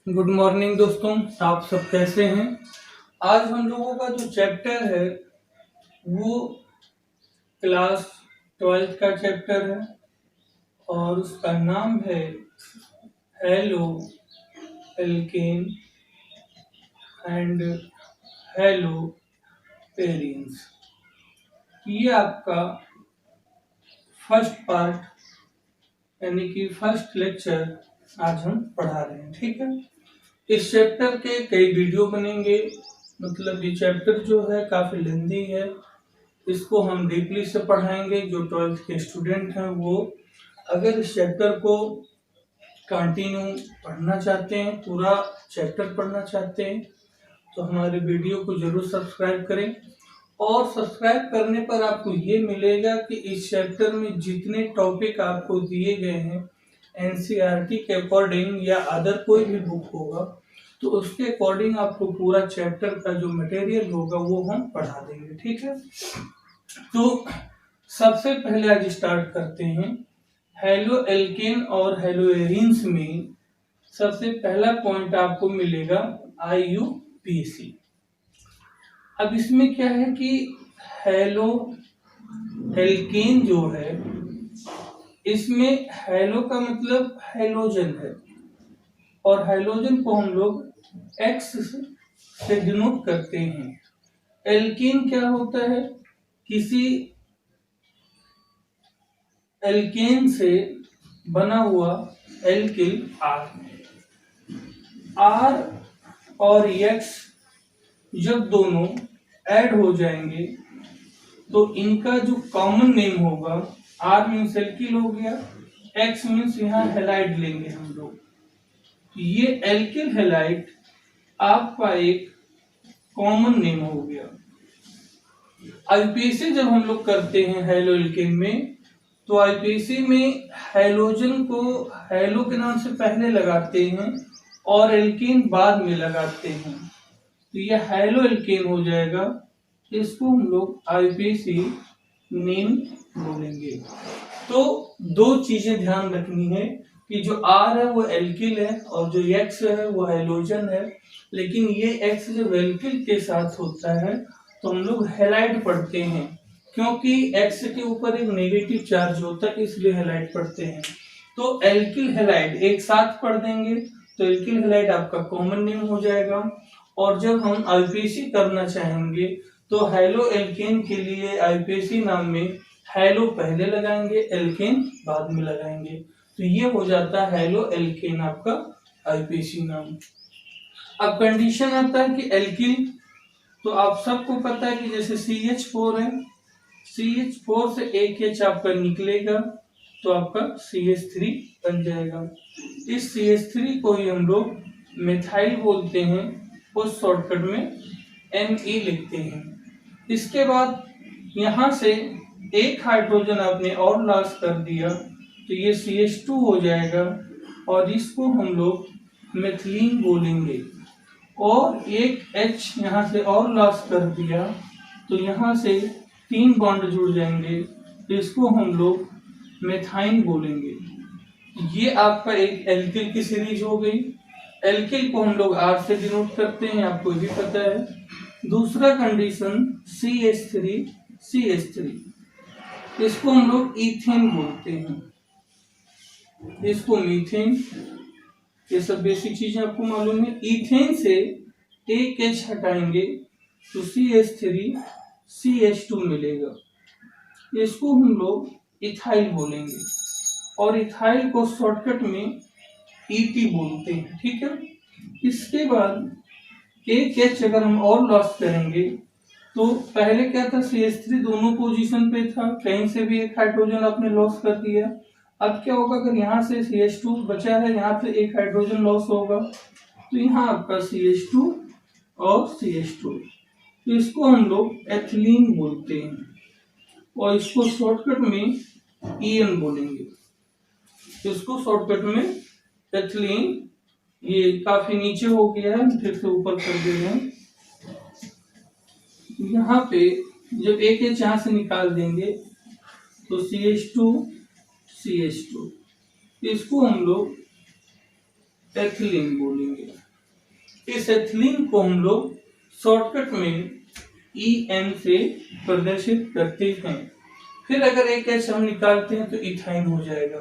Good morning दोस्तों, आप सब कैसे हैं। आज हम लोगों का जो चैप्टर है वो क्लास 12th का चैप्टर है और उसका नाम है halo alkane and hello parents. ये आपका फर्स्ट पार्ट यानी कि फर्स्ट लेक्चर आज हम पढ़ा रहे हैं। ठीक है, इस चैप्टर के कई वीडियो बनेंगे। मतलब ये चैप्टर जो है काफी लेंदी है, इसको हम डीपली से पढ़ाएंगे। जो 12th के स्टूडेंट हैं वो अगर इस चैप्टर को कंटिन्यू पढ़ना चाहते हैं, पूरा चैप्टर पढ़ना चाहते हैं, तो हमारे वीडियो को जरूर सब्सक्राइब करें। और सब्सक्राइब करने पर आपको ये मिलेगा कि इस चैप्टर में जितने टॉपिक आपको दिए गए हैं एनसीईआरटी के अकॉर्डिंग या अदर कोई भी बुक होगा तो उसके अकॉर्डिंग आपको पूरा चैप्टर का जो मटेरियल होगा वो हम पढ़ा देंगे। ठीक है, तो सबसे पहले आज स्टार्ट करते हैं। हेलो एल्केन और हेलो एरीन्स में सबसे पहला पॉइंट आपको मिलेगा IUPAC। अब इसमें क्या है कि हेलो एल्केन जो है इसमें हेलो का मतलब हेलोजन है और हेलोजन को हम लोग X से डिनोट करते हैं। एल्केन क्या होता है, किसी एल्केन से बना हुआ एल्किल R और X जब दोनों ऐड हो जाएंगे तो इनका जो कॉमन नेम होगा, R मीन्स एल्किल हो गया, X मीन्स यहाँ हेलाइड लेंगे हम लोग। ये एल्किल हेलाइड आपका एक कॉमन नेम हो गया। आईपीएसी जब हम लोग करते हैं हेलो एल्केन में, तो आईपीएसी में हेलोजन को हेलो के नाम से पहले लगाते हैं और एल्केन बाद में लगाते हैं, तो यह हेलो एल्केन हो जाएगा। इसको हम लोग आईपीएसी नेम बोलेंगे। तो दो चीजें ध्यान रखनी है कि जो R है वो एल्किल है और जो X है वो हेलोजन है। लेकिन ये X जब एल्किल के साथ होता है तो हम लोग हेलाइड पढ़ते हैं, क्योंकि X के ऊपर एक नेगेटिव चार्ज होता है, इसलिए हेलाइड पढ़ते हैं। तो एल्किल हेलाइड एक साथ पढ़ देंगे तो एल्किल हेलाइड आपका कॉमन नेम हो जाएगा। और जब हम आईपीएसी करना चाहेंगे तो हेलो एल्केन के लिए आईपीएसी नाम में हेलो पहले लगाएंगे, एल्केन बाद में लगाएंगे, तो ये हो जाता है हेलो एल्केन आपका आईपीएसी नाम। अब कंडीशन आता है कि एल्किल, तो आप सबको पता है कि जैसे CH4 है, CH4 से एक H आपका निकलेगा तो आपका CH3 बन जाएगा। इस CH3 को ही हम लोग मिथाइल बोलते हैं, उस शॉर्टकट में Me लिखते हैं। इसके बाद यहाँ से एक हाइड्रोजन आपने और लॉस कर दिया तो ये CH2 हो जाएगा और इसको हम लोग मेथिलीन बोलेंगे। और एक H यहाँ से और लॉस कर दिया तो यहाँ से 3 बॉन्ड जुड़ जाएंगे, तो इसको हम लोग मेथाइन बोलेंगे। ये आपका एक एल्किल की सीरीज हो गई। एल्किल को हम लोग R से डिनोट करते हैं, आपको भी पता है। दूसरा कंडीशन CH3, इसको हम लोग इथेन बोलते हैं, इसको मीथेन, ये सब बेसिक चीजें आपको मालूम है। इथेन से एक H हटाएंगे तो CH3 CH2 मिलेगा, इसको हम लोग इथाइल बोलेंगे और इथाइल को शॉर्टकट में ET बोलते हैं। ठीक है, इसके बाद एक H अगर हम और लॉस करेंगे तो पहले क्या था, CH3 दोनों पोजीशन पे था, कहीं से भी एक हाइड्रोजन आपने लॉस कर दिया। अब क्या होगा, अगर यहाँ से CH2 बचा है, यहाँ पे एक हाइड्रोजन लॉस होगा तो यहाँ आपका CH2 और CH2, तो इसको हम लोग एथिलीन बोलते हैं और इसको शॉर्टकट में EN बोलेंगे, इसको शॉर्टकट में एथिलीन। ये काफी नीचे हो गया है, फिर से ऊपर कर दे रहे हैं। यहाँ पे जब एक H यहाँ से निकाल देंगे तो CH2 CH2, इसको हम लोग एथिलीन बोलेंगे। इस एथिलीन को हम लोग शॉर्टकट में EN से प्रदर्शित करते हैं। फिर अगर एक एच हम निकालते हैं तो इथाइन हो जाएगा।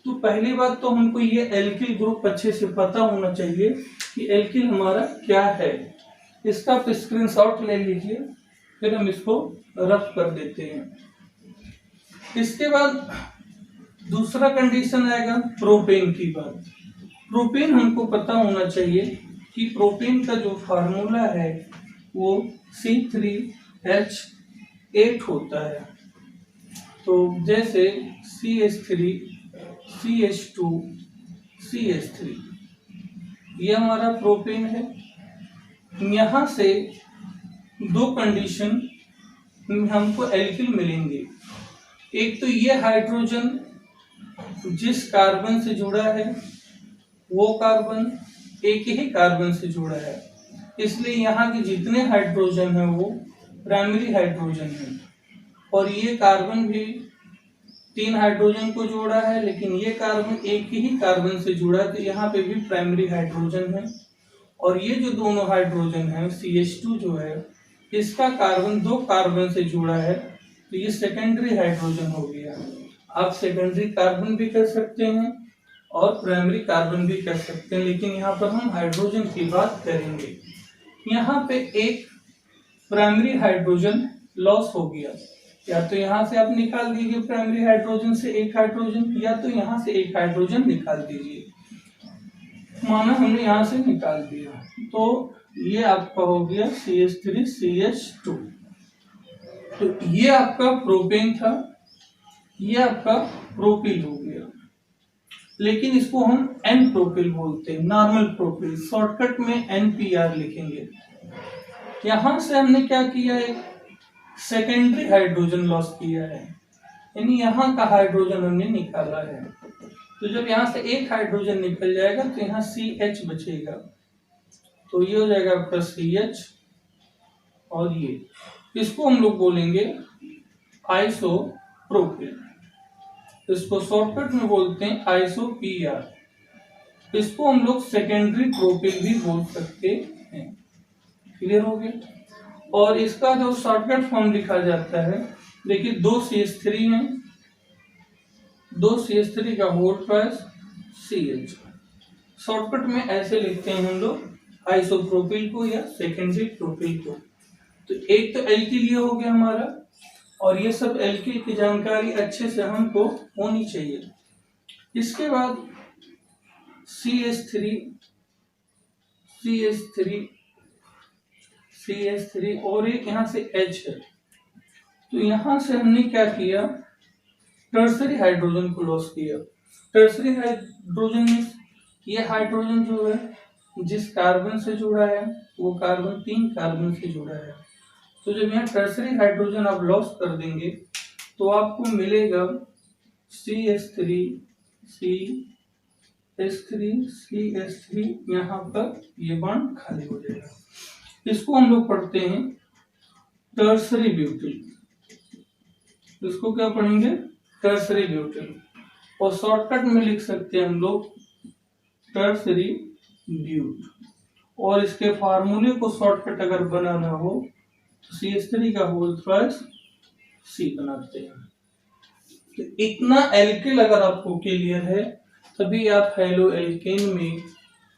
तो पहली बात तो हमको ये एल्किल ग्रुप अच्छे से पता होना चाहिए कि एल्किल हमारा क्या है। इसका आप स्क्रीनशॉट ले लीजिए, फिर हम इसको रफ कर देते हैं। इसके बाद दूसरा कंडीशन आएगा प्रोपेन की बात। प्रोपेन हमको पता होना चाहिए कि प्रोपेन का जो फार्मूला है वो C3H8 होता है। तो जैसे CH3 CH2 CH3 ये हमारा प्रोपेन है। यहाँ से दो कंडीशन हमको एल्किल मिलेंगे। एक तो ये हाइड्रोजन जिस कार्बन से जुड़ा है वो कार्बन एक ही कार्बन से जुड़ा है, इसलिए यहाँ के जितने हाइड्रोजन है वो प्राइमरी हाइड्रोजन है। और ये कार्बन भी 3 हाइड्रोजन को जोड़ा है, लेकिन ये कार्बन एक ही कार्बन से जुड़ा है, तो यहाँ पे भी प्राइमरी हाइड्रोजन है। और ये जो दोनों हाइड्रोजन है CH2 जो है इसका कार्बन 2 कार्बन से जुड़ा है, तो ये सेकेंडरी हाइड्रोजन हो गया। आप सेकेंडरी कार्बन भी कर सकते हैं और प्राइमरी कार्बन भी कर सकते हैं, लेकिन यहाँ पर हम हाइड्रोजन की बात करेंगे। यहाँ पे एक प्राइमरी हाइड्रोजन लॉस हो गया, या तो यहाँ से आप निकाल दीजिए प्राइमरी हाइड्रोजन से एक हाइड्रोजन, या तो यहाँ से एक हाइड्रोजन निकाल दीजिए। माना हमने यहाँ से निकाल दिया, तो ये आपका हो गया CH3 CH2। तो ये आपका प्रोपेन था, ये आपका प्रोपिल हो गया, लेकिन इसको हम N प्रोपिल बोलते हैं, नॉर्मल प्रोपिल। शॉर्टकट में NPR लिखेंगे। यहां से हमने क्या किया, एक सेकेंडरी हाइड्रोजन लॉस किया है, यानी यहाँ का हाइड्रोजन हमने निकाला है। तो जब यहाँ से एक हाइड्रोजन निकल जाएगा तो यहाँ CH बचेगा, तो ये हो जाएगा आपका CH। और ये इसको हम लोग बोलेंगे आइसोप्रोपिल, इसको शॉर्टकट में बोलते हैं ISOPR। इसको हम लोग सेकेंडरी प्रोपिल भी बोल सकते हैं। क्लियर हो गया। और इसका जो शॉर्टकट फॉर्म लिखा जाता है, देखिए 2 CH3 है, 2 CH3 का होल ट्वाइस CH। शॉर्टकट में ऐसे लिखते हैं हम लोग आइसोप्रोपिल को या सेकेंडरी प्रोपिल को। तो एक तो एल्किल ये हो गया हमारा, और ये सब एल्किल की जानकारी अच्छे से हमको होनी चाहिए। इसके बाद CH3 CH3 CH3 और एक यहाँ से H है, तो यहाँ से हमने क्या किया, टर्सरी हाइड्रोजन को लॉस किया। टर्सरी हाइड्रोजन में ये हाइड्रोजन जो है जिस कार्बन से जुड़ा है वो कार्बन 3 कार्बन से जुड़ा है। तो जब यहाँ टर्सरी हाइड्रोजन आप लॉस कर देंगे तो आपको मिलेगा CH3 CH3 CH3, यहाँ पर ये बॉन्ड खाली हो जाएगा। इसको हम लोग पढ़ते हैं टर्सरी ब्यूटिल। इसको क्या पढ़ेंगे, टर्सरी ब्यूटिल। और शॉर्टकट में लिख सकते हैं हम लोग टर्सरी ब्यूट। और इसके फार्मूले को शॉर्टकट अगर बनाना हो तो CH3 का होल ट्वाइस C बनाते हैं। तो इतना एल्किल अगर आपको क्लियर है तभी आप हेलो एल्केन में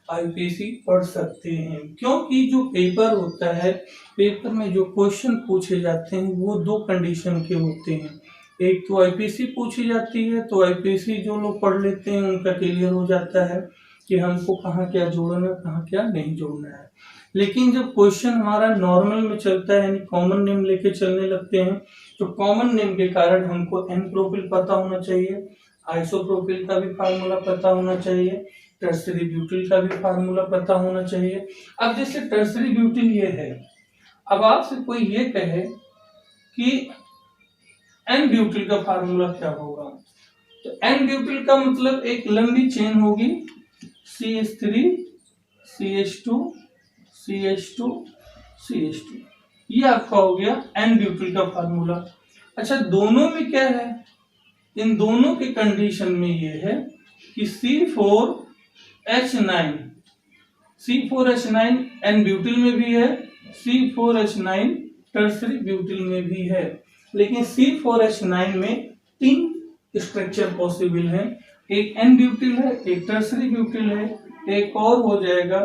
IPC पढ़ सकते हैं। क्योंकि जो पेपर होता है, पेपर में जो क्वेश्चन पूछे जाते हैं वो 2 कंडीशन के होते हैं। एक तो IPC पूछी जाती है, तो IPC जो लोग पढ़ लेते हैं उनका क्लियर हो जाता है कि हमको कहाँ क्या जोड़ना है, कहाँ क्या नहीं जोड़ना है। लेकिन जब क्वेश्चन हमारा नॉर्मल में चलता है, यानी कॉमन नेम लेके चलने लगते हैं, तो कॉमन नेम के कारण हमको N प्रोपिल पता होना चाहिए, आइसोप्रोपिल का भी फार्मूला पता होना चाहिए, टर्सरी ब्यूटिल का भी फार्मूला पता होना चाहिए। अब जैसे टर्सरी ब्यूटिल ये है, अब आपसे कोई ये कहे कि N ब्यूटिल का फार्मूला क्या होगा, तो N ब्यूटिल का मतलब एक लंबी चेन होगी CH3 CH2 CH2 CH2, ये आपका हो गया N ब्यूटिल का फार्मूला। अच्छा, दोनों में क्या है, इन दोनों के कंडीशन में ये है कि C4 H9, C4H9 N butyl में भी है, C4H9 टर्सरी ब्यूटिल में भी है। लेकिन C4H9 में 3 स्ट्रक्चर पॉसिबल हैं, एक एन ब्यूटिल है, एक टर्सरी ब्यूटिल है, एक और हो जाएगा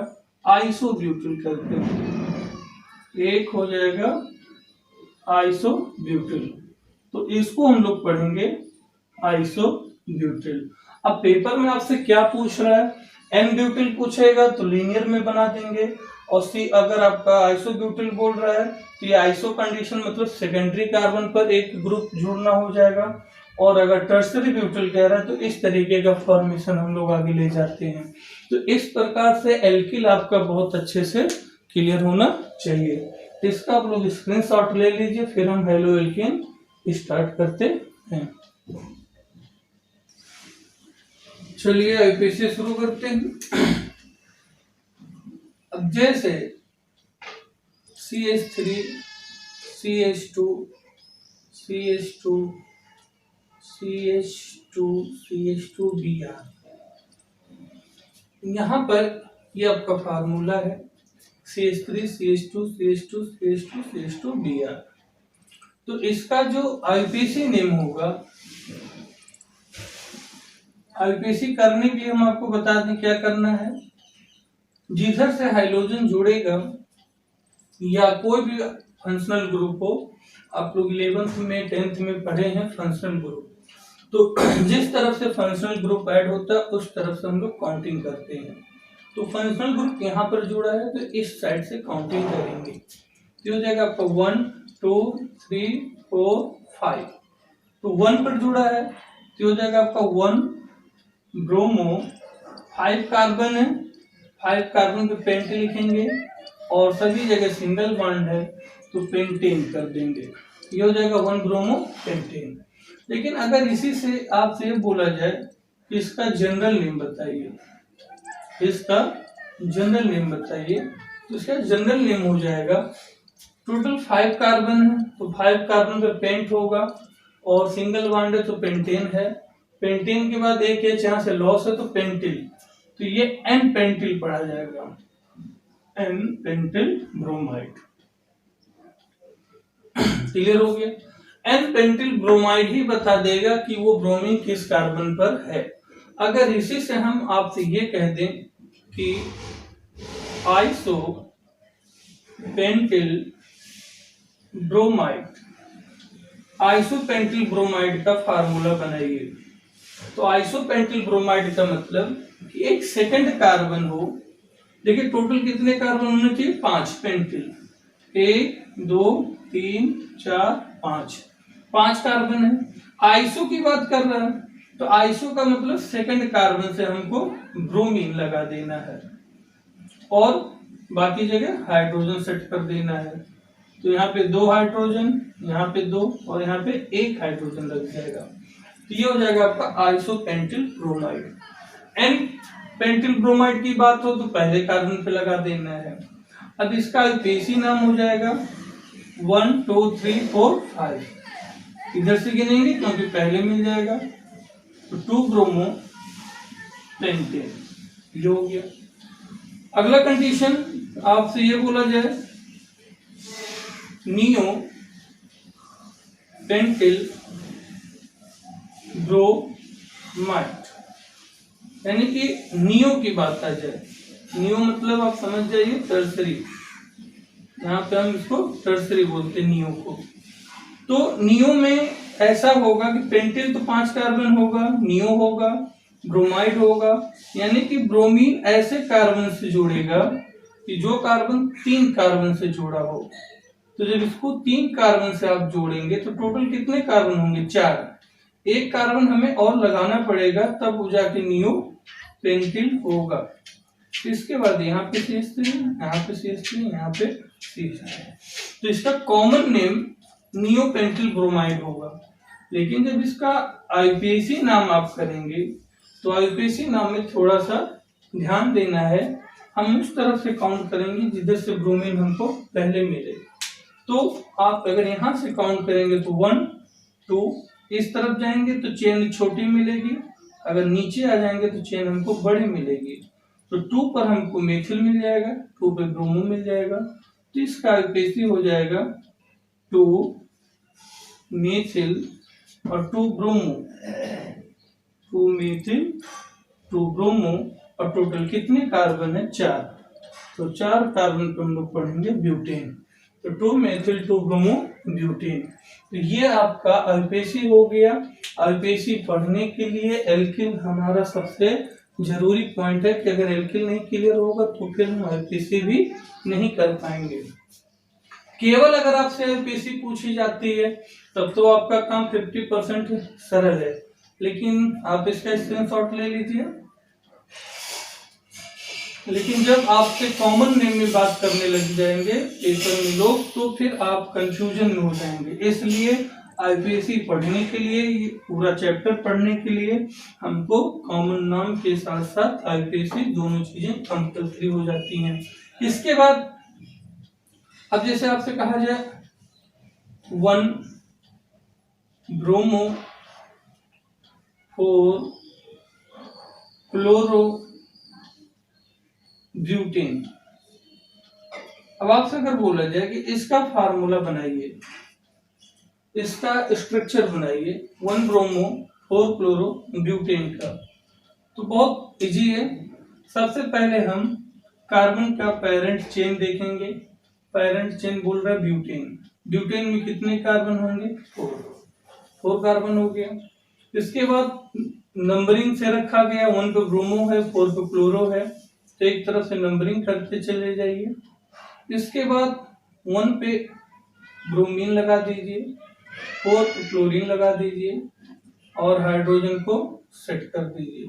आइसो ब्यूटिल करके, एक हो जाएगा आइसो ब्यूटिल। तो इसको हम लोग पढ़ेंगे आइसो ब्यूटिल। अब पेपर में आपसे क्या पूछ रहा है, एन ब्यूटिल पूछेगा तो लीनियर में बना देंगे, और सी अगर आपका आइसो ब्यूटिल बोल रहा है तो ये आइसो कंडीशन मतलब सेकेंडरी कार्बन पर एक ग्रुप जुड़ना हो जाएगा, और अगर टर्सरी ब्यूटिल कह रहा है तो इस तरीके का फॉर्मेशन हम लोग आगे ले जाते हैं। तो इस प्रकार से एल्किल आपका बहुत अच्छे से क्लियर होना चाहिए। इसका आप लोग स्क्रीनशॉट ले लीजिए, फिर हम हेलो एल्केन स्टार्ट करते हैं। चलिए आईपीसी शुरू करते हैं। अब जैसे CH3, CH2, CH2, CH2, CH2Br, यहाँ पर ये आपका फार्मूला है CH3, CH2, CH2, CH2, CH2Br। तो इसका जो आईपीसी नेम होगा, आईपीसी करने के लिए हम आपको बता दें क्या करना है। जिधर से हाइड्रोजन जुड़ेगा या कोई भी फंक्शनल ग्रुप हो, आप लोग 11th में 10th में पढ़े हैं फंक्शनल ग्रुप, तो जिस तरफ से फंक्शनल ग्रुप ऐड होता है उस तरफ से हम लोग काउंटिंग करते हैं। तो फंक्शनल ग्रुप यहाँ पर जुड़ा है तो इस साइड से काउंटिंग करेंगे, तो हो जाएगा आपका 1 2 3 4 5। तो 1 पर जुड़ा है तो हो जाएगा आपका 1 ब्रोमो, 5 कार्बन है, 5 कार्बन पे पेंट लिखेंगे, और सभी जगह सिंगल बॉन्ड है तो पेंटेन कर देंगे, ये हो जाएगा 1 ब्रोमो पेंटेन। लेकिन अगर इसी से आपसे ये बोला जाए कि इसका जनरल नेम बताइए, इसका जनरल नेम बताइए, तो इसका जनरल नेम हो जाएगा, टोटल 5 कार्बन है तो 5 कार्बन पे पेंट होगा, और सिंगल बॉन्ड है तो पेंटेन है, पेंटेन के बाद एक एच यहाँ से लॉस है तो पेंटिल, तो ये एन पेंटिल पढ़ा जाएगा, एन पेंटिल ब्रोमाइड। क्लियर हो गया। एन पेंटिल ब्रोमाइड ही बता देगा कि वो ब्रोमीन किस कार्बन पर है। अगर इसी से हम आपसे ये कह दें कि आइसो पेंटिल ब्रोमाइड, आइसोपेंटिल ब्रोमाइड का फार्मूला बनाइए, तो आइसोपेंटिल ब्रोमाइड का मतलब कि एक सेकंड कार्बन हो, देखिए टोटल कितने कार्बन होने चाहिए, 5 पेंटिल, 1 2 3 4 5 कार्बन है। आइसो की बात कर रहा है तो आइसो का मतलब सेकंड कार्बन से हमको ब्रोमीन लगा देना है, और बाकी जगह हाइड्रोजन सेट कर देना है। तो यहाँ पे 2 हाइड्रोजन, यहाँ पे 2, और यहाँ पे 1 हाइड्रोजन लग जाएगा, तो ये हो जाएगा आपका आइसोपेंटिल ब्रोमाइड। एन पेंटिल ब्रोमाइड की बात हो तो पहले कार्बन पे लगा देना है। अब इसका आईपीसी नाम हो जाएगा 1 2 3 4 5, इधर से गिनेंगे क्योंकि पहले मिल जाएगा, तो 2 ब्रोमो पेंटेन, ये हो गया। अगला कंडीशन आपसे ये बोला जाए नियो पेंटिल ब्रोमाइड, यानी कि नियो की बात आ जाए, नियो मतलब आप समझ जाइए टर्सरी, यहाँ पे हम इसको टर्सरी बोलते हैं नियो को। तो नियो में ऐसा होगा कि पेंटिल तो 5 कार्बन होगा, नियो होगा, ब्रोमाइड होगा, यानी कि ब्रोमीन ऐसे कार्बन से जुड़ेगा कि जो कार्बन 3 कार्बन से जुड़ा हो। तो जब इसको 3 कार्बन से आप जोड़ेंगे तो टोटल कितने कार्बन होंगे, 4, एक कार्बन हमें और लगाना पड़ेगा तब वो जाके नियो पेंटिल होगा। इसके बाद यहाँ पे CH3, यहाँ पे CH3, यहाँ पे CH3, तो इसका common name neo pentyl bromide होगा। लेकिन जब इसका आईपीसी नाम आप करेंगे तो आईपीसी नाम में थोड़ा सा ध्यान देना है, हम उस तरफ से काउंट करेंगे जिधर से ब्रोमीन हमको पहले मिले। तो आप अगर यहाँ से काउंट करेंगे तो 1 2, इस तरफ जाएंगे तो चेन छोटी मिलेगी, अगर नीचे आ जाएंगे तो चेन हमको बड़ी मिलेगी। तो 2 पर हमको मेथिल मिल जाएगा, 2 पे ब्रोमो मिल जाएगा, तो इसका IUPAC हो जाएगा 2 मेथिल और 2 ब्रोमो, 2 मेथिल 2 ब्रोमो, और टोटल कितने कार्बन है? 4। तो 4 कार्बन पे हम लोग पढ़ेंगे ब्यूटेन। तो 2 मेथिल 2 ब्रोमो ब्यूटेन। तो ये आपका IUPAC हो गया। IUPAC पढ़ने के लिए एल्किल हमारा सबसे जरूरी पॉइंट है कि अगर एल्किल नहीं क्लियर होगा तो फिर हम IUPAC भी नहीं कर पाएंगे। केवल अगर आपसे IUPAC पूछी जाती है तब तो आपका काम 50% सरल है, लेकिन आप इसका स्क्रीनशॉट ले लीजिए। लेकिन जब आपसे कॉमन नेम में बात करने लग जाएंगे पेपर में लोग, तो फिर आप कंफ्यूजन में हो जाएंगे। इसलिए IUPAC पढ़ने के लिए, पूरा चैप्टर पढ़ने के लिए हमको कॉमन नाम के साथ साथ IUPAC दोनों चीजें कंपल्सरी हो जाती हैं। इसके बाद अब जैसे आपसे कहा जाए 1 ब्रोमो 4 क्लोरो ब्यूटेन। अब आपसे अगर बोला जाए कि इसका फार्मूला बनाइए, इसका स्ट्रक्चर बनाइए 1 ब्रोमो 4 क्लोरो ब्यूटेन का, तो बहुत इजी है। सबसे पहले हम कार्बन का पेरेंट चेन देखेंगे। पेरेंट चेन बोल रहा है ब्यूटेन। ब्यूटेन में कितने कार्बन होंगे? 4 कार्बन हो गया। इसके बाद नंबरिंग से रखा गया, 1 पे ब्रोमो है, 4 पे क्लोरो है, तो एक तरफ से नंबरिंग करते चले जाइए। इसके बाद 1 पे ब्रोमीन लगा दीजिए, 4 पे क्लोरीन लगा दीजिए और हाइड्रोजन को सेट कर दीजिए।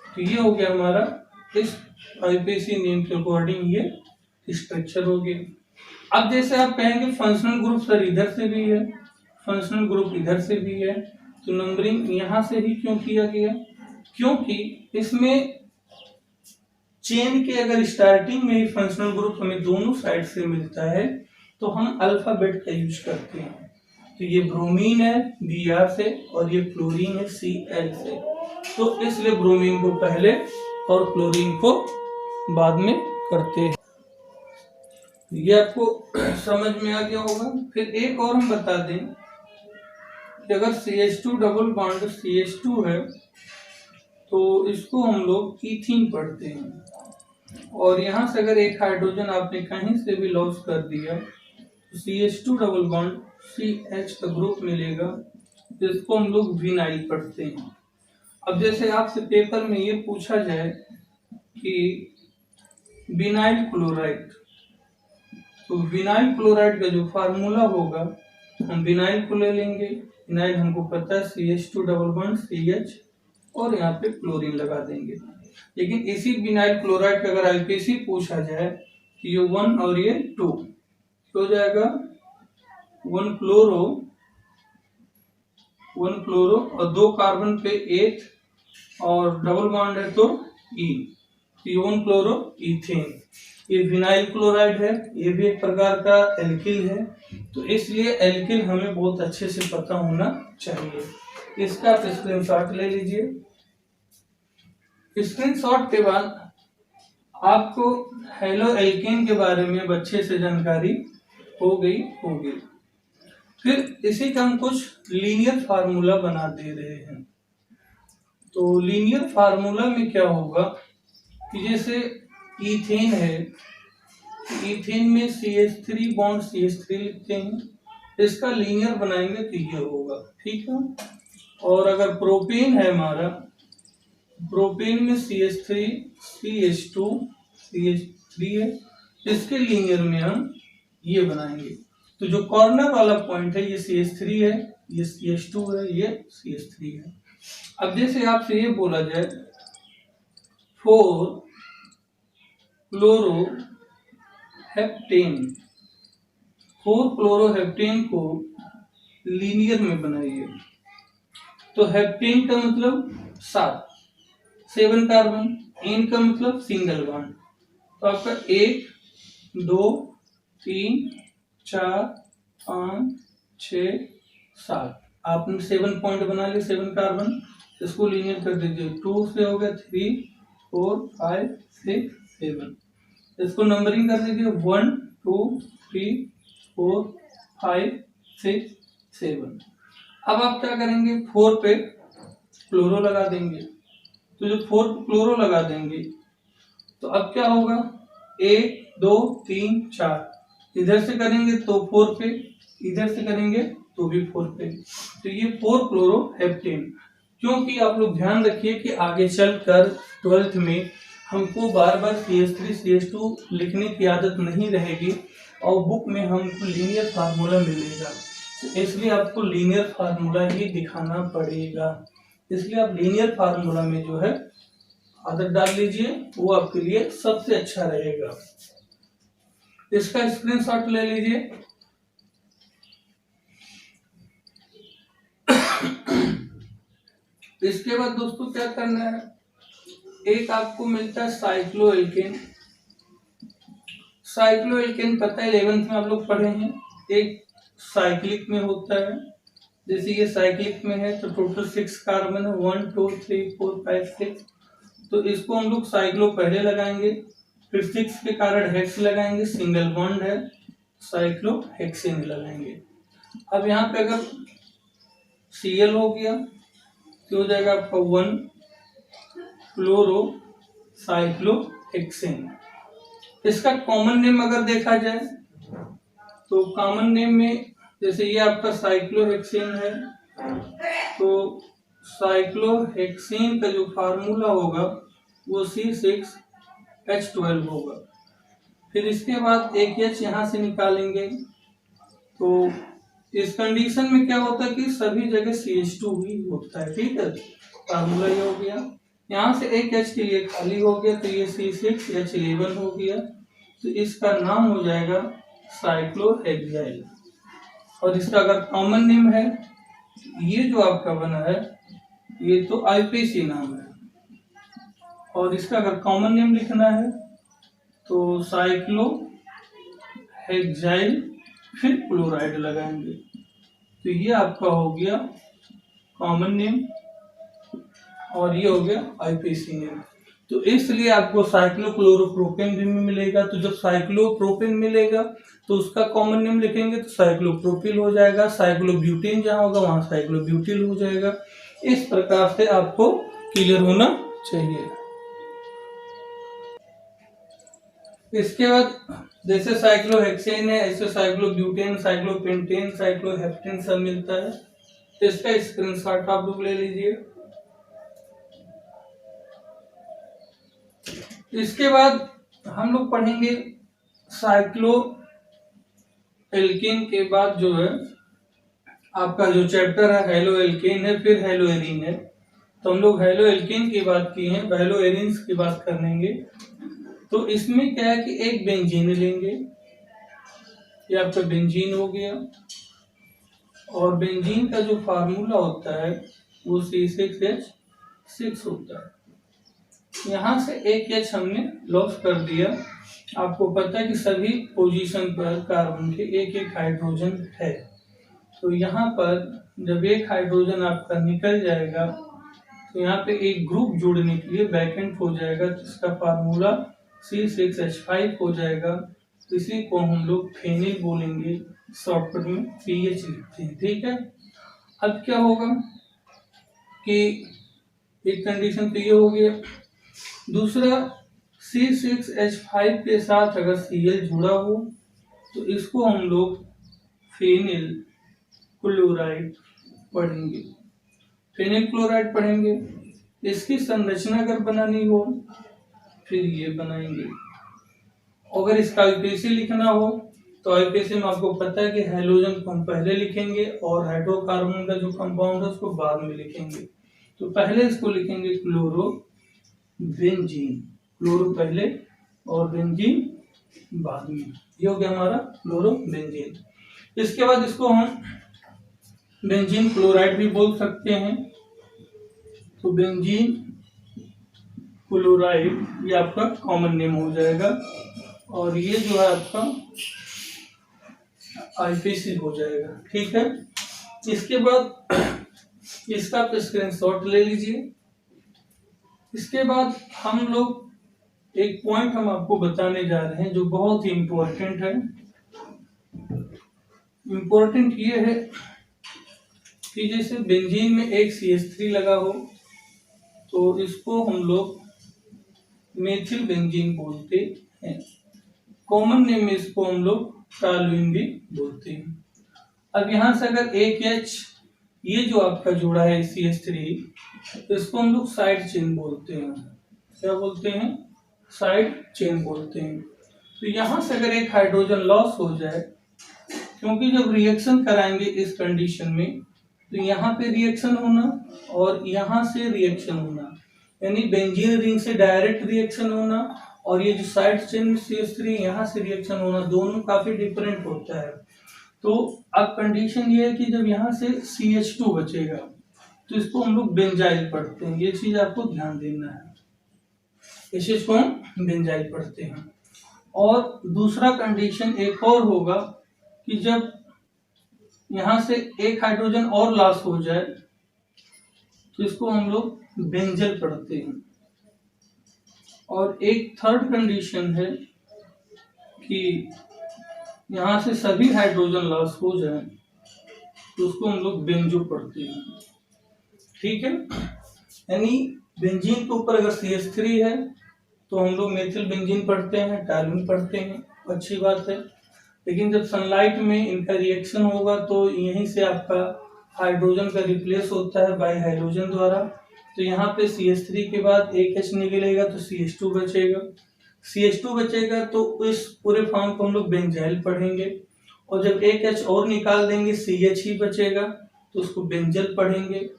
तो ये हो गया हमारा इस IUPAC नेम के अकॉर्डिंग ये स्ट्रक्चर हो गया। अब जैसे आप कहेंगे फंक्शनल ग्रुप सर इधर से भी है, फंक्शनल ग्रुप इधर से भी है, तो नंबरिंग यहां से ही क्यों किया गया? क्योंकि इसमें चेन के अगर स्टार्टिंग में ही फंक्शनल ग्रुप हमें दोनों साइड से मिलता है तो हम अल्फाबेट का यूज करते हैं। तो ये ब्रोमीन है Br से और ये क्लोरीन है Cl से, तो इसलिए ब्रोमीन को पहले और क्लोरीन को बाद में करते हैं। ये आपको समझ में आ गया होगा। फिर एक और हम बता दें कि अगर CH2 डबल बॉन्ड CH2 है तो इसको हम लोग ईथीन पढ़ते हैं, और यहां से अगर एक हाइड्रोजन आपने कहीं से भी लॉस कर दिया तो CH2 डबल बॉन्ड CH का ग्रुप मिलेगा, जिसको हम लोग विनाइल पढ़ते हैं। अब जैसे आपसे पेपर में ये पूछा जाए कि विनाइल क्लोराइड, तो विनाइल क्लोराइड का जो फार्मूला होगा हम विनाइल को ले लेंगे। विनाइल हमको पता है CH2 डबल बॉन्ड CH और यहाँ पे क्लोरीन लगा देंगे। लेकिन इसी विनाइल क्लोराइड का अगर IUPAC पूछा जाए तो ये 1 और ये 2 हो जाएगा, 1 क्लोरो और 2 कार्बन पे 8 और डबल बॉन्ड है तो E, 1 क्लोरो इथेन। ये विनाइल क्लोराइड है, ये भी एक प्रकार का एल्किल है, तो इसलिए एल्किल हमें बहुत अच्छे से पता होना चाहिए। इसका स्क्रीनशॉट ले लीजिए। स्क्रीनशॉट के बाद आपको हेलो एल्केन के बारे में अच्छे से जानकारी हो गई होगी। फिर इसी का हम कुछ लीनियर फार्मूला बना दे रहे हैं। तो लीनियर फार्मूला में क्या होगा कि जैसे ईथेन है, ईथेन में CH3 बॉन्ड CH3 लिखते हैं, इसका लीनियर बनाएंगे तो ये होगा, ठीक है। और अगर प्रोपेन है हमारा, प्रोपेन में CH3 CH2 CH3 है, इसके लीनियर में हम ये बनाएंगे। तो जो कॉर्नर वाला पॉइंट है ये CH3 है, ये CH2 है, ये CH3 है। अब जैसे आपसे ये बोला जाए 4 क्लोरो हेप्टेन, 4 क्लोरोहेप्टेन को लीनियर में बनाइए, तो हेप्टेन का मतलब 7 कार्बन, एन का मतलब सिंगल बॉन्ड, तो आपका 1 2 3 4 5 6 7, आपने 7 पॉइंट बना लिए, 7 कार्बन, इसको लीनियर कर दीजिए। 2 से हो गया 3 4 5 6 7। इसको नंबरिंग कर दीजिए 1 2 3 4 5 6 7। अब आप क्या करेंगे, 4 पे क्लोरो लगा देंगे। तो जब 4 पे क्लोरो लगा देंगे तो अब क्या होगा, 1 2 3 4 इधर से करेंगे तो 4 पे, इधर से करेंगे तो भी 4 पे। तो ये 4 क्लोरो हेप्टेन। क्योंकि आप लोग ध्यान रखिए कि आगे चलकर 12th में हमको बार बार CH3 CH2 लिखने की आदत नहीं रहेगी और बुक में हमको लीनियर फार्मूला मिलेगा। तो इसलिए आपको लीनियर फार्मूला ही दिखाना पड़ेगा। इसलिए आप लीनियर फार्मूला में जो है आदत डाल लीजिए, वो आपके लिए सबसे अच्छा रहेगा। इसका स्क्रीनशॉट ले लीजिए। इसके बाद दोस्तों क्या करना है, एक आपको मिलता है साइक्लोएल्केन। साइक्लोएल्केन पता है 11th में आप लोग पढ़े हैं, एक साइक्लिक में होता है। जैसे ये साइक्लिक में है तो टोटल 6 कार्बन है, 1 2 3 4 5 6। तो इसको हम लोग साइक्लो पहले लगाएंगे, फिर 6 के कारण हेक्स लगाएंगे, सिंगल बॉन्ड है, साइक्लो हेक्सेन लगाएंगे। अब यहाँ पे अगर Cl हो गया तो हो जाएगा आपका 1 क्लोरो साइक्लो हेक्सेन। इसका कॉमन नेम अगर देखा जाए तो कॉमन नेम में जैसे ये आपका साइक्लोहेक्सेन है तो साइक्लोहेक्सेन का जो फार्मूला होगा वो C6H12 होगा। फिर इसके बाद एक H यहाँ से निकालेंगे तो इस कंडीशन में क्या होता है कि सभी जगह CH2 ही होता है। ठीक है, फार्मूला ये हो गया। यहाँ से एक H के लिए खाली हो गया तो ये C6H11 हो गया। तो इसका नाम हो जाएगा साइक्लोहेक्साइल। और इसका अगर कॉमन नेम है, ये जो आपका बना है ये तो IPC नाम है। और इसका अगर कॉमन नेम लिखना है तो साइक्लोहेक्साइल फिर क्लोराइड लगाएंगे। तो ये आपका हो गया कॉमन नेम और ये हो गया IPC नेम। तो इसलिए आपको साइक्लोक्लोरोप्रोपेन भी मिलेगा। तो जब साइक्लोप्रोपेन मिलेगा तो उसका कॉमन नेम लिखेंगे तो साइक्लोप्रोपिल हो जाएगा। साइक्लोब्यूटेन जहाँ होगा वहां साइक्लोब्यूटिल हो जाएगा। इस प्रकार से आपको क्लियर होना चाहिए। इसके बाद जैसे साइक्लोहेक्सेन है ऐसे साइक्लोब्यूटेन, साइक्लोपेंटेन, साइक्लोहेप्टेन सब मिलता है। तो इसका स्क्रीनशॉट आप लोग ले लीजिए। इसके बाद हम लोग पढ़ेंगे साइक्लो एल्केन के बाद जो है आपका जो चैप्टर है हेलो एल्केन है, फिर हेलो एरीन है। तो हम लोग हेलो एल्केन की बात की है, हेलो एरीन्स की बात करेंगे। तो इसमें क्या है कि एक बेंजीन लेंगे, ये आपका बेंजीन हो गया। और बेंजीन का जो फार्मूला होता है वो C6H6 होता है। यहाँ से एक H हमने लॉस कर दिया। आपको पता है कि सभी पोजीशन पर कार्बन के एक एक हाइड्रोजन है। तो यहाँ पर जब एक हाइड्रोजन आपका निकल जाएगा तो यहाँ पे एक ग्रुप जोड़ने के लिए बैकेंट हो जाएगा, जिसका फार्मूला C6H5 हो जाएगा। इसी को हम लोग फेनिल बोलेंगे, शॉर्टकट में PH लिखते हैं। ठीक है, अब क्या होगा कि एक कंडीशन तो ये हो गया। दूसरा C6H5 के साथ अगर Cl जुड़ा हो तो इसको हम लोग फेनिल क्लोराइड पढ़ेंगे। फेनिल क्लोराइड पढ़ेंगे। इसकी संरचना अगर बनानी हो फिर ये बनाएंगे। अगर इसका IPC लिखना हो तो IPC में आपको पता है कि हाइड्रोजन को हम पहले लिखेंगे और हाइड्रोकार्बन का जो कंपाउंड है उसको बाद में लिखेंगे। तो पहले इसको लिखेंगे क्लोरो बेंजीन, क्लोरो पहले और बेंजीन बाद में। ये हो गया हमारा क्लोरो बेंजीन। इसके बाद इसको हम बेंजीन क्लोराइड भी बोल सकते हैं। तो बेंजीन क्लोराइड ये आपका कॉमन नेम हो जाएगा और ये जो है आपका IPC हो जाएगा। ठीक है, इसके बाद इसका आप स्क्रीनशॉट ले लीजिए। इसके बाद हम लोग एक पॉइंट हम आपको बताने जा रहे हैं जो बहुत ही इम्पोर्टेंट है। इम्पोर्टेंट ये है कि जैसे बेंजीन में एक CH3 लगा हो तो इसको हम लोग मेथिल बेंजीन बोलते हैं। कॉमन नेम में इसको हम लोग टॉलुइन भी बोलते हैं। अब यहाँ से अगर एक H ये जो आपका जुड़ा है CH3 तो इसको हम लोग साइड चेन बोलते हैं। क्या बोलते हैं? साइड चेन बोलते हैं। तो यहाँ से अगर एक हाइड्रोजन लॉस हो जाए, क्योंकि जब रिएक्शन कराएंगे इस कंडीशन में तो यहाँ पे रिएक्शन होना और यहाँ से रिएक्शन होना, यानी बेंजीन रिंग से डायरेक्ट रिएक्शन होना और ये जो साइड चेन CH3 यहाँ से रिएक्शन होना, दोनों काफी डिफरेंट होता है। तो अब कंडीशन ये है कि जब यहाँ से CH2 बचेगा तो इसको हम लोग बेंजाइल पढ़ते हैं। ये चीज आपको ध्यान देना है, इस चीज को हम बेंजाइल पढ़ते हैं। और दूसरा कंडीशन एक और होगा कि जब यहाँ से एक हाइड्रोजन और लॉस हो जाए तो इसको हम लोग बेंजल पढ़ते हैं। और एक थर्ड कंडीशन है कि यहाँ से सभी हाइड्रोजन लॉस हो जाए तो उसको हम लोग बेंजो पढ़ते हैं। ठीक है, यानी बेंजीन के ऊपर अगर CH3 है तो हम लोग मेथिल बेंजीन पढ़ते हैं, टॉलुइन पढ़ते हैं, अच्छी बात है। लेकिन जब सनलाइट में इनका रिएक्शन होगा तो यहीं से आपका हाइड्रोजन का रिप्लेस होता है बाई हाइड्रोजन द्वारा। तो यहाँ पे CH3 के बाद एक H निकलेगा तो CH2 बचेगा। CH2 बचेगा तो इस पूरे फॉर्म को हम लोग बेंजाइल पढ़ेंगे। और जब एक H और निकाल देंगे CH ही बचेगा तो उसको बेंजल पढ़ेंगे।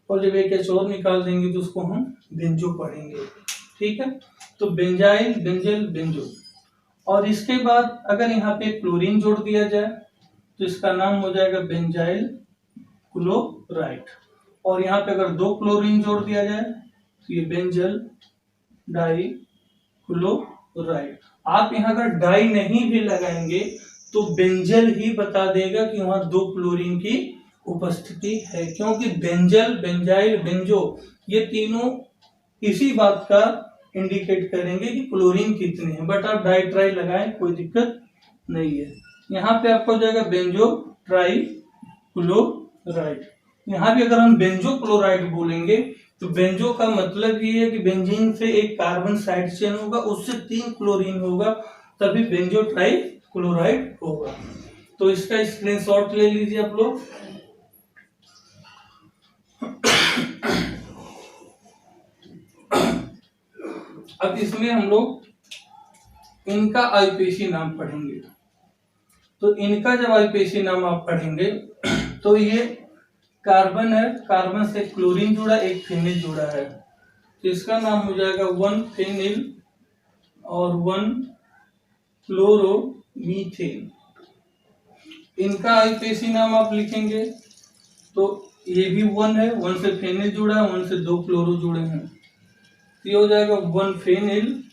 और जब एक H और निकाल देंगे तो उसको हम बेंजो पढ़ेंगे। ठीक है, तो बेंजाइल, बेंजल, बेंजो। और इसके बाद अगर यहाँ पे क्लोरीन जोड़ दिया जाए तो इसका नाम हो जाएगा बेंजाइल क्लोराइड। और यहाँ पे अगर 2 क्लोरीन जोड़ दिया जाए तो ये बेंजल डाई क्लोराइड। आप यहाँ अगर डाई नहीं भी लगाएंगे तो बेंजल ही बता देगा कि वहां 2 क्लोरीन की उपस्थिति है, क्योंकि बेंजल, बेंजाइल, बेंजो ये तीनों इसी बात का इंडिकेट करेंगे कि क्लोरीन कितने हैं। बट आप डाई ट्राई लगाएं कोई दिक्कत नहीं है। यहाँ पे आपको हो जाएगा बेंजो ट्राई क्लोराइड। यहाँ भी अगर हम बेंजो क्लोराइड बोलेंगे तो बेंजो का मतलब ये है कि बेंजीन से एक कार्बन साइड चेन होगा, उससे 3 क्लोरीन होगा, तभी बेंजो ट्राई क्लोराइड होगा। तो इसका स्क्रीनशॉट ले लीजिए आप लोग। अब इसमें हम लोग इनका आईपीसी नाम पढ़ेंगे। तो इनका जब आईपीसी नाम आप पढ़ेंगे तो ये कार्बन है, कार्बन से क्लोरीन जुड़ा, एक फिनिल जुड़ा है, तो इसका नाम हो जाएगा 1 फिनिल और 1 क्लोरोमीथेन। इनका आईपीसी नाम आप लिखेंगे तो ये भी 1 है, 1 से फिनिल जुड़ा है, 1 से 2 क्लोरो जुड़े हैं, तो ये हो जाएगा 1 फिनिल।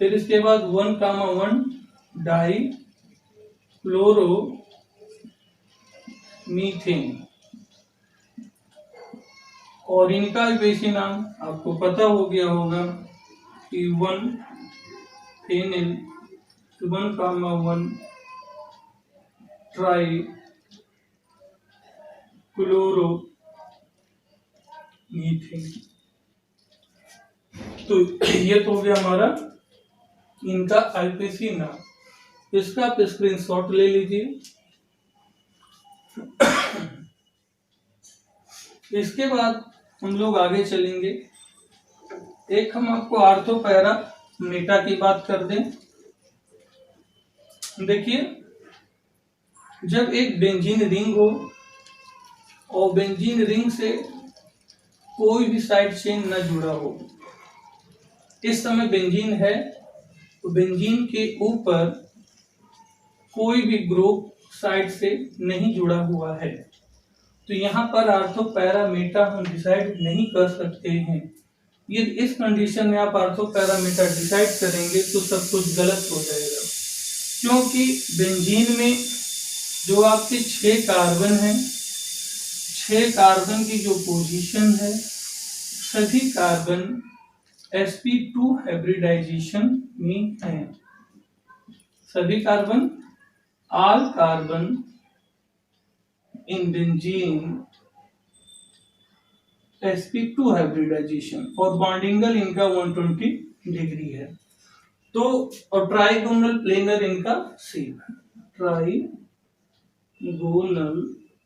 फिर इसके बाद 1,1 डाई क्लोरो मीथेन। और इनका आईपीसी नाम आपको पता हो गया होगा कि 1 फिनिल 1,1 ट्राई क्लोरो मीथेन। तो ये तो हो गया हमारा इनका आईपीसी नाम। इसका आप स्क्रीनशॉट ले लीजिए। इसके बाद हम लोग आगे चलेंगे। एक हम आपको आर्थो पैरा मेटा की बात कर दें। देखिए, जब एक बेंजीन रिंग हो और बेंजीन रिंग से कोई भी साइड चेन न जुड़ा हो, इस समय बेंजीन है तो बेंजीन के ऊपर कोई भी ग्रुप साइड से नहीं जुड़ा हुआ है, तो यहाँ पर आर्थो पैरा मेटा हम डिसाइड नहीं कर सकते हैं। ये इस कंडीशन में आप आर्थो पैरा मेटा डिसाइड करेंगे तो सब कुछ गलत हो जाएगा, क्योंकि बेंजीन में जो आपके 6 कार्बन हैं, 6 कार्बन की जो पोजीशन है, सभी कार्बन sp2 हाइब्रिडाइजेशन में है। सभी carbon, all carbon in benzene sp2 hybridization और बॉन्डिंग एंगल इनका 120 डिग्री है। तो और ट्राइगोनल प्लेनर इनका शेप है, ट्राइगोनल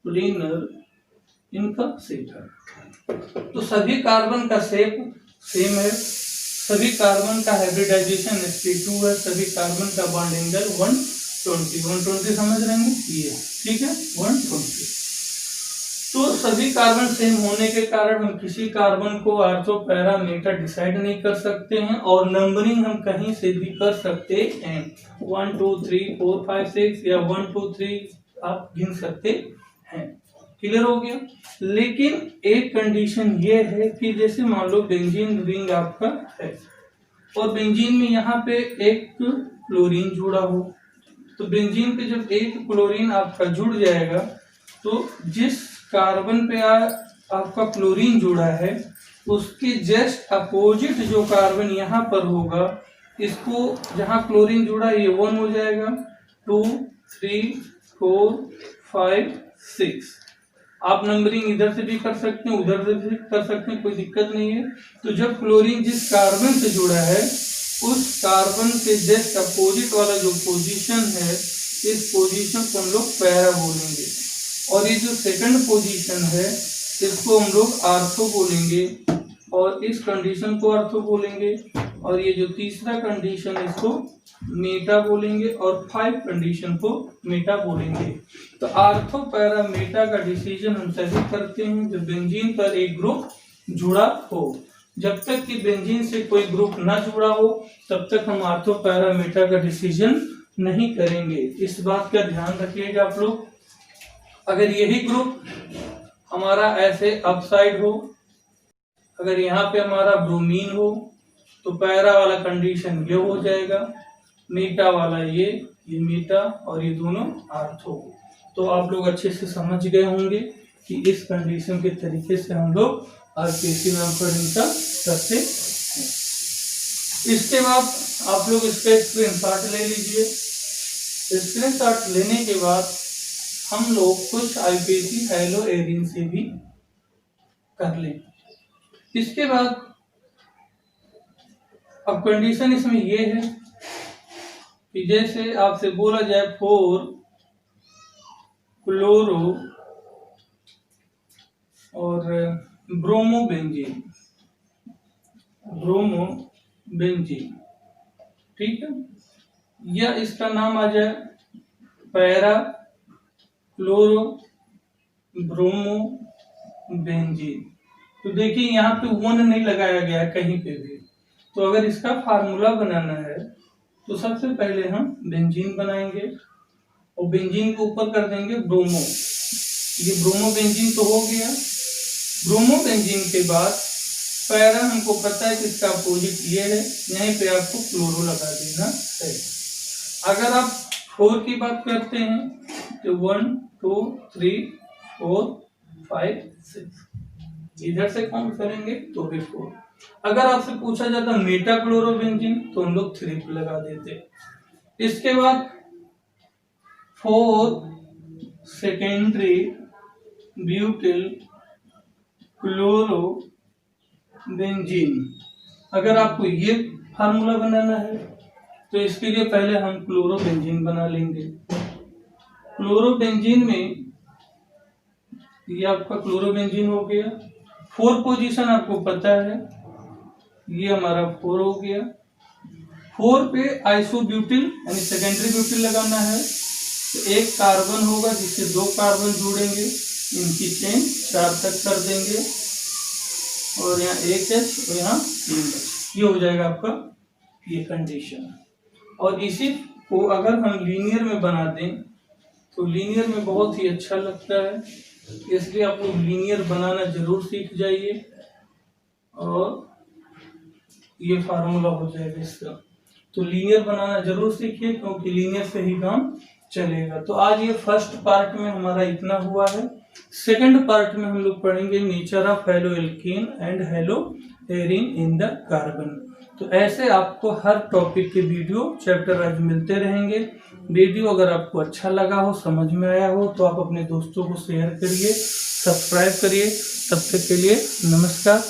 प्लेनर इनका शेप है। तो सभी कार्बन का शेप सेम है, सभी कार्बन का हाइब्रिडाइजेशन sp2 है, सभी कार्बन का बॉन्ड एंगल 120 समझ रहे हैं ये, ठीक है 120। तो सभी कार्बन सेम होने के कारण हम किसी कार्बन को ऑर्थो पैरा मेटा डिसाइड नहीं कर सकते हैं और नंबरिंग हम कहीं से भी कर सकते हैं, 1 2 3 4 5 6 या 1 2 3 आप गिन सकते हैं। क्लियर हो गया। लेकिन एक कंडीशन ये है कि जैसे मान लो बेंजीन रिंग आपका है और बेंजीन में यहाँ पे एक क्लोरीन जुड़ा हो, तो बेंजीन पे जब एक क्लोरीन आपका जुड़ जाएगा तो जिस कार्बन पे आपका क्लोरीन जुड़ा है उसके जस्ट अपोजिट जो कार्बन यहाँ पर होगा, इसको जहाँ क्लोरीन जुड़ा ये 1 हो जाएगा, 2 3 4 5 6। आप नंबरिंग इधर से भी कर सकते हैं उधर से भी कर सकते हैं, कोई दिक्कत नहीं है। तो जब क्लोरीन जिस कार्बन से जुड़ा है उस कार्बन के जस्ट अपोजिट वाला जो पोजीशन है, इस पोजीशन को हम लोग पैरा बोलेंगे और ये जो सेकंड पोजीशन है इसको हम लोग आर्थो बोलेंगे और इस कंडीशन को आर्थो बोलेंगे और ये जो तीसरा कंडीशन है इसको मेटा बोलेंगे और 5 कंडीशन को मेटा बोलेंगे। तो आर्थो पैरा मेटा का डिसीजन हम तभी करते हैं जब बेंजीन पर एक ग्रुप जुड़ा हो। जब तक कि बेंजीन से कोई ग्रुप ना जुड़ा हो तब तक हम आर्थो पैरा मेटा का डिसीजन नहीं करेंगे। इस बात का ध्यान रखिएगा आप लोग। अगर यही ग्रुप हमारा ऐसे अपसाइड हो, अगर यहाँ पे हमारा ब्रोमीन हो तो पैरा वाला कंडीशन ये हो जाएगा, मीटा वाला ये मीटा और ये दोनों आर्थो। तो आप लोग अच्छे से समझ गए होंगे कि इस कंडीशन के तरीके से हम लोग आरपीसी नामकरण का करते हैं। इसके बाद आप लोग इसका स्क्रीनशॉट ले लीजिए। स्क्रीनशॉट लेने के बाद हम लोग कुछ आईपीसी हेलो एरिन से भी कर लें। इसके बाद अब कंडीशन इसमें ये है कि जैसे आपसे बोला जाए 4 क्लोरो और ब्रोमोबेंजीन, ठीक है, या इसका नाम आ जाए पैरा क्लोरो ब्रोमो बेंजीन। तो देखिए यहाँ पे 1 नहीं लगाया गया है कहीं पे भी। तो अगर इसका फार्मूला बनाना है तो सबसे पहले हम बेंजीन बनाएंगे और बेंजीन के ऊपर कर देंगे ब्रोमो। ये ब्रोमो बेंजीन तो हो गया। ब्रोमो बेंजीन के बाद पैरा हमको पता है कि इसका अपोजिट ये है, यहीं पे आपको क्लोरो लगा देना है। अगर आप 4 की बात करते हैं तो 1 2 3 4 5 6 इधर से काउंट करेंगे तो भी 4। अगर आपसे पूछा जाता मेटा क्लोरोबेंजीन तो हम लोग 3 लगा देते। इसके बाद 4 सेकेंडरी ब्यूटिल क्लोरो बेंजीन। अगर आपको ये फार्मूला बनाना है तो इसके लिए पहले हम क्लोरोबेंजीन बना लेंगे। क्लोरोबेंजीन में ये आपका क्लोरोबेंजीन हो गया। 4 पोजीशन आपको पता है, ये हमारा 4 हो गया। 4 पे आइसोब्यूटिल यानी सेकेंडरी ब्यूटिल लगाना है तो एक कार्बन होगा जिससे 2 कार्बन जुड़ेंगे, इनकी चेन 4 तक कर देंगे और यहाँ 1 H और यहाँ 3 H। ये हो जाएगा आपका ये कंडीशन। और इसी को अगर हम लीनियर में बना दें तो लीनियर में बहुत ही अच्छा लगता है, इसलिए आप लोग लीनियर बनाना जरूर सीख जाइए और ये फार्मूला हो जाएगा इसका। तो लीनियर बनाना जरूर सीखिए क्योंकि लीनियर से ही काम चलेगा। तो आज ये फर्स्ट पार्ट में हमारा इतना हुआ है। सेकंड पार्ट में हम लोग पढ़ेंगे nature of halo alkane and hello arene in the carbon. तो ऐसे आपको हर टॉपिक के वीडियो चैप्टर वाइज मिलते रहेंगे। वीडियो अगर आपको अच्छा लगा हो, समझ में आया हो, तो आप अपने दोस्तों को शेयर करिए, सब्सक्राइब करिए। तब तक के लिए नमस्कार।